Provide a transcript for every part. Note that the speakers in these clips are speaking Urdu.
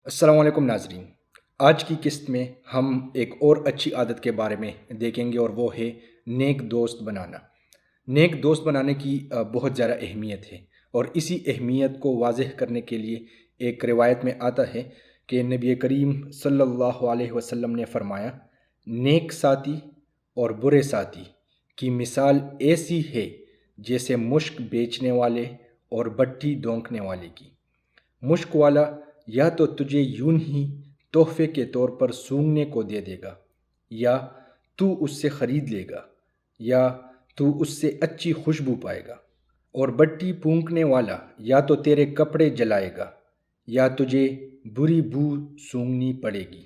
السلام علیکم ناظرین، آج کی قسط میں ہم ایک اور اچھی عادت کے بارے میں دیکھیں گے اور وہ ہے نیک دوست بنانا۔ نیک دوست بنانے کی بہت زیادہ اہمیت ہے، اور اسی اہمیت کو واضح کرنے کے لیے ایک روایت میں آتا ہے کہ نبی کریم صلی اللہ علیہ وسلم نے فرمایا، نیک ساتھی اور برے ساتھی کی مثال ایسی ہے جیسے مشک بیچنے والے اور بٹی دونکنے والے کی۔ مشک والا یا تو تجھے یوں ہی تحفے کے طور پر سونگھنے کو دے دے گا، یا تو اس سے خرید لے گا، یا تو اس سے اچھی خوشبو پائے گا، اور بٹی پھونکنے والا یا تو تیرے کپڑے جلائے گا یا تجھے بری بو سونگھنی پڑے گی۔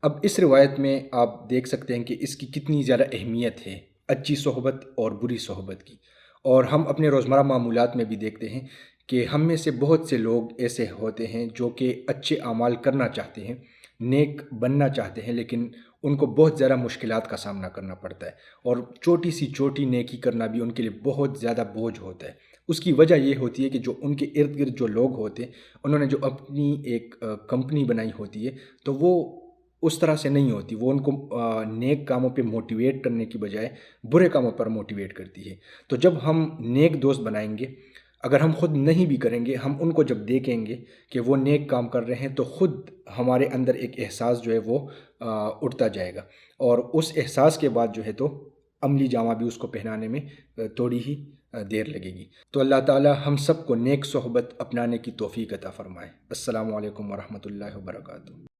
اب اس روایت میں آپ دیکھ سکتے ہیں کہ اس کی کتنی زیادہ اہمیت ہے، اچھی صحبت اور بری صحبت کی۔ اور ہم اپنے روزمرہ معمولات میں بھی دیکھتے ہیں کہ ہم میں سے بہت سے لوگ ایسے ہوتے ہیں جو کہ اچھے اعمال کرنا چاہتے ہیں، نیک بننا چاہتے ہیں، لیکن ان کو بہت زیادہ مشکلات کا سامنا کرنا پڑتا ہے، اور چھوٹی سی چھوٹی نیکی کرنا بھی ان کے لیے بہت زیادہ بوجھ ہوتا ہے۔ اس کی وجہ یہ ہوتی ہے کہ جو ان کے ارد گرد جو لوگ ہوتے ہیں، انہوں نے جو اپنی ایک کمپنی بنائی ہوتی ہے، تو وہ اس طرح سے نہیں ہوتی، وہ ان کو نیک کاموں پہ موٹیویٹ کرنے کی بجائے برے کاموں پر موٹیویٹ کرتی ہے۔ تو جب ہم نیک دوست بنائیں گے، اگر ہم خود نہیں بھی کریں گے، ہم ان کو جب دیکھیں گے کہ وہ نیک کام کر رہے ہیں، تو خود ہمارے اندر ایک احساس جو ہے وہ اٹھتا جائے گا، اور اس احساس کے بعد جو ہے تو عملی جامہ بھی اس کو پہنانے میں تھوڑی ہی دیر لگے گی۔ تو اللہ تعالی ہم سب کو نیک صحبت اپنانے کی توفیق عطا فرمائے۔ السلام علیکم ورحمۃ اللہ وبرکاتہ۔